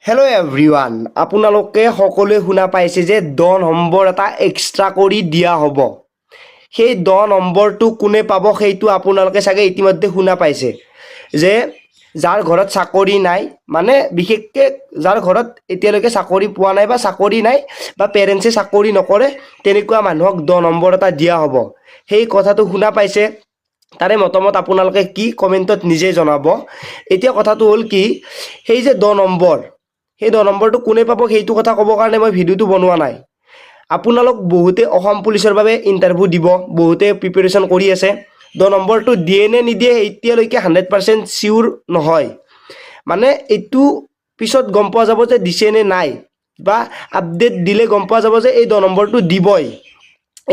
Hello' everyone, আপোনালোকে সকলোৱে শুনা পাইছে যে 10 নম্বৰ এটা এক্সট্ৰা কৰি দিয়া হ'ব। সেই 10 নম্বৰটো কোনে পাব সেইটো আপোনালোকে চাগে ইতিমধ্যে শুনা পাইছে যে যাৰ ঘৰত চাকৰি নাই, মানে বিশেষকৈ যাৰ ঘৰত এতিয়ালৈকে চাকৰি পোৱা নাই বা চাকৰি নাই বা পেৰেণ্টছে চাকৰি নকৰে, তেনেকুৱা মানুহক 10 নম্বৰ এটা দিয়া হ'ব। সেই কথাটো শুনা পাইছে। তাৰে মতামত আপোনালোকে কি কমেণ্টত নিজে জনাব। এতিয়া কথাটো হ'ল কি, সেই যে 10 নম্বৰ, সেই 10 নম্বৰটো কোনে পাব সেইটো কথা ক'বৰ কাৰণে মই ভিডিঅ'টো বনোৱা নাই। আপোনালোক বহুতে অসম পুলিচৰ বাবে ইণ্টাৰভিউ দিব, বহুতে প্ৰিপেৰেশ্যন কৰি আছে। 10 নম্বৰটো দিয়ে নে নিদিয়ে এতিয়ালৈকে 100% চিয়'ৰ নহয়। মানে এইটো পিছত গম পোৱা যাব যে দিছে নে নাই, বা আপডেট দিলে গম পোৱা যাব যে এই 10 নম্বৰটো দিবই।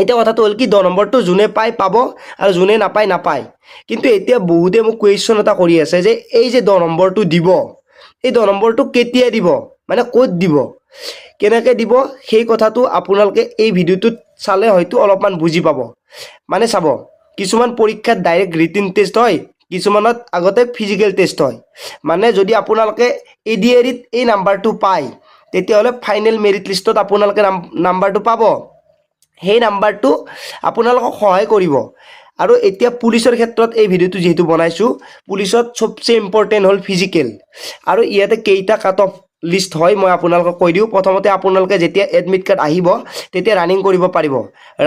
এতিয়া কথাটো হ'ল কি, 10 নম্বৰটো যোনে পায় পাব আৰু যোনে নাপায় নাপায়। কিন্তু এতিয়া বহুতে মোক কুৱেশ্যন এটা কৰি আছে যে এই যে 10 নম্বৰটো দিব, এই 10 নম্বৰটো কেতিয়া দিব, মানে ক'ত দিব, কেনেকৈ দিব, সেই কথাটো আপোনালোকে এই ভিডিঅ'টোত চালে হয়তো অলপমান বুজি পাব। মানে চাব, কিছুমান পৰীক্ষাত ডাইৰেক্ট ৰিটিন টেষ্ট হয়, কিছুমানত আগতে ফিজিকেল টেষ্ট হয়। মানে যদি আপোনালোকে ADARত এই নাম্বাৰটো পায়, তেতিয়াহ'লে ফাইনেল মেৰিট লিষ্টত আপোনালোকে নাম্বাৰটো পাব। সেই নাম্বাৰটো আপোনালোকক সহায় কৰিব। আৰু এতিয়া পুলিচৰ ক্ষেত্ৰত এই ভিডিঅ'টো যিহেতু বনাইছোঁ, পুলিচত চবচে ইম্পৰ্টেণ্ট হ'ল ফিজিকেল। আৰু ইয়াতে কেইটা কাট অফ লিষ্ট হয় মই আপোনালোকক কৈ দিওঁ। প্ৰথমতে আপোনালোকে যেতিয়া এডমিট কাৰ্ড আহিব তেতিয়া ৰানিং কৰিব পাৰিব।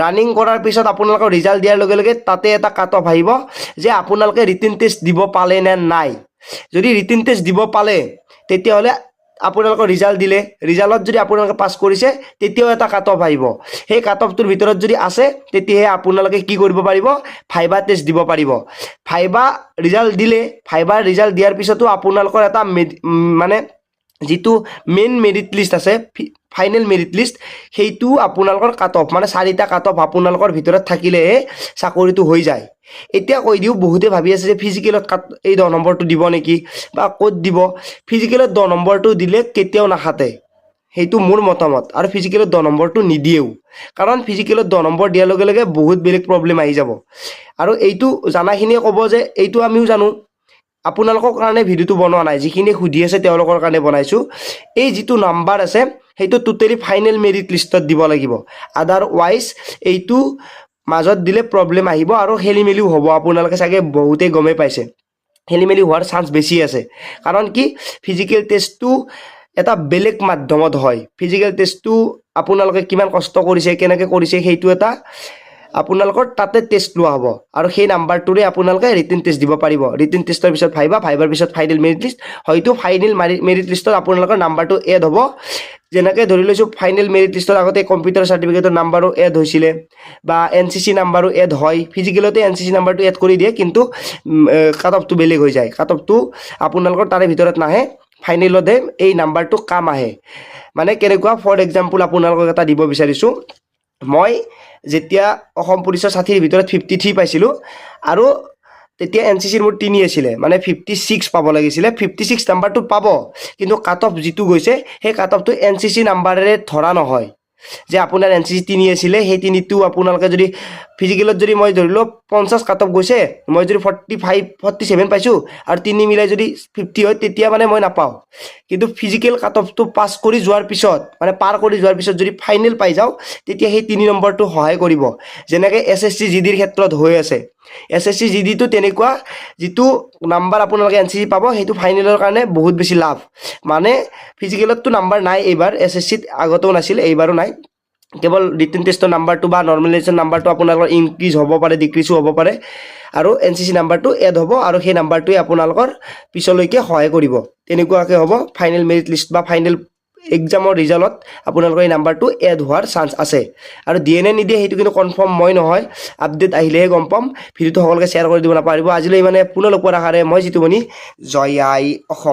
ৰানিং কৰাৰ পিছত আপোনালোকৰ ৰিজাল্ট দিয়াৰ লগে লগে তাতে এটা কাট অফ আহিব যে আপোনালোকে ৰিটেন টেষ্ট দিব পালে নে নাই। যদি ৰিটেন টেষ্ট দিব পালে, তেতিয়াহ'লে আপোনালোকৰ ৰিজাল্ট দিলে, ৰিজাল্টত যদি আপোনালোকে পাছ কৰিছে তেতিয়াও এটা কাট অফ আহিব। সেই কাট অফটোৰ ভিতৰত যদি আছে, তেতিয়াহে আপোনালোকে কি কৰিব পাৰিব, ভাইবা টেষ্ট দিব পাৰিব। ভাইবা ৰিজাল্ট দিলে, ভাইবাৰ ৰিজাল্ট দিয়াৰ পিছতো আপোনালোকৰ এটা মানে যিটো মেইন মেৰিট লিষ্ট আছে, ফাইনেল মেৰিট লিষ্ট, সেইটো আপোনালোকৰ কাট অফ, মানে 4টা কাট অফ আপোনালোকৰ ভিতৰত থাকিলেহে চাকৰিটো হৈ যায়। এতিয়া কৈ দিওঁ, বহুতে ভাবি আছে যে ফিজিকেলত এই 10 নম্বৰটো দিব নেকি বা ক'ত দিব। ফিজিকেলত 10 নম্বৰটো দিলে কেতিয়াও নাখাতে, সেইটো মোৰ মতামত। আৰু ফিজিকেলত 10 নম্বৰটো নিদিয়েও, কাৰণ ফিজিকেলত 10 নম্বৰ দিয়াৰ লগে লগে বহুত বেলেগ প্ৰব্লেম আহি যাব। আৰু এইটো জানাখিনিয়ে ক'ব যে এইটো আমিও জানো, আপোনালোকৰ কাৰণে ভিডিঅ'টো বনোৱা নাই, যিখিনি সুধি আছে তেওঁলোকৰ কাৰণে বনাইছোঁ। এই যিটো নাম্বাৰ আছে সেইটো টোটেলি ফাইনেল মেৰিট লিষ্টত দিব লাগিব, আদাৰৱাইজ এইটো মাজত দিলে প্ৰব্লেম আহিব আৰু খেলি মেলিও হ'ব। আপোনালোকে চাগে বহুতেই গমেই পাইছে, খেলি মেলি হোৱাৰ চান্স বেছি আছে। কাৰণ কি, ফিজিকেল টেষ্টটো এটা বেলেগ মাধ্যমত হয়। ফিজিকেল টেষ্টটো আপোনালোকে কিমান কষ্ট কৰিছে, কেনেকৈ কৰিছে, সেইটো এটা আপোনালোকৰ তাতে টেষ্ট লোৱা হ'ব। আৰু সেই নাম্বাৰটোৰে আপোনালোকে ৰিটেন টেষ্ট দিব পাৰিব। ৰিটেন টেষ্টৰ পিছত ভাইবা, ভাইবাৰ পিছত ফাইনেল মেৰিট লিষ্ট। হয়তো ফাইনেল মেৰিট লিষ্টত আপোনালোকৰ নাম্বাৰটো এড হ'ব। যেনেকৈ ধৰি লৈছোঁ, ফাইনেল মেৰিট লিষ্টত আগতে কম্পিউটাৰ চাৰ্টিফিকেটৰ নাম্বাৰো এড হৈছিলে, বা NCC নাম্বাৰো এড হয়। ফিজিকেলতে NCC নাম্বাৰটো এড কৰি দিয়ে, কিন্তু কাট অফটো বেলেগ হৈ যায়। কাট অফটো আপোনালোকৰ তাৰে ভিতৰত নাহে, ফাইনেলতহে এই নাম্বাৰটো কাম আহে। মানে কেনেকুৱা, ফৰ এক্সাম্পল আপোনালোকক এটা দিব বিচাৰিছোঁ। মই যেতিয়া অসম পুলিচৰ 60ৰ ভিতৰত 53 পাইছিলোঁ, আৰু তেতিয়া NCCৰ মোৰ 3 আছিলে, মানে 56 পাব লাগিছিলে। 56 নাম্বাৰটো পাব, কিন্তু কাট অফ যিটো গৈছে সেই কাট অফটো NCC নাম্বাৰেৰে ধৰা নহয়। যে আপোনাৰ NCC 3 আছিলে, সেই 3টো আপোনালোকে যদি ফিজিকেলত যদি মই ধৰি লওক 50 কাট অফ গৈছে, মই যদি 45, 47 পাইছোঁ আৰু 3 মিলাই যদি 50 হয়, তেতিয়া মানে মই নাপাওঁ। কিন্তু ফিজিকেল কাট অফটো পাছ কৰি যোৱাৰ পিছত, মানে পাৰ কৰি যোৱাৰ পিছত যদি ফাইনেল পাই যাওঁ, তেতিয়া সেই 3 নম্বৰটো সহায় কৰিব। যেনেকৈ SSC GDৰ ক্ষেত্ৰত হৈ আছে। SSC GDটো তেনেকুৱা, যিটো নাম্বাৰ আপোনালোকে NCC পাব সেইটো ফাইনেলৰ কাৰণে বহুত বেছি লাভ। মানে ফিজিকেলততো নাম্বাৰ নাই এইবাৰ, SSCত আগতেও নাছিল, এইবাৰো নাই। কেৱল ৰিটেন টেষ্টৰ নাম্বাৰটো বা নৰ্মেলাইজেশ্যন নাম্বাৰটো আপোনালোকৰ ইনক্ৰিজ হ'ব পাৰে, ডিক্ৰিজো হ'ব পাৰে। আৰু NCC নাম্বাৰটো এড হ'ব, আৰু সেই নাম্বাৰটোৱে আপোনালোকৰ পিছলৈকে সহায় কৰিব। তেনেকুৱাকৈ হ'ব ফাইনেল মেৰিট লিষ্ট বা ফাইনেল এক্সামৰ ৰিজাল্টত আপোনালোকৰ এই নাম্বাৰটো এড হোৱাৰ চান্স আছে। আৰু দিয়ে নে নিদিয়ে সেইটো কিন্তু কনফাৰ্ম মই নহয়, আপডেট আহিলেহে গম পাম। ভিডিঅ'টো সকলোকে শ্বেয়াৰ কৰি দিব নাপাহৰিব। আজিলৈ মানে পুনৰ লগ পোৱাৰ আশাৰে মই জিতুমণি, জয় আই অসম।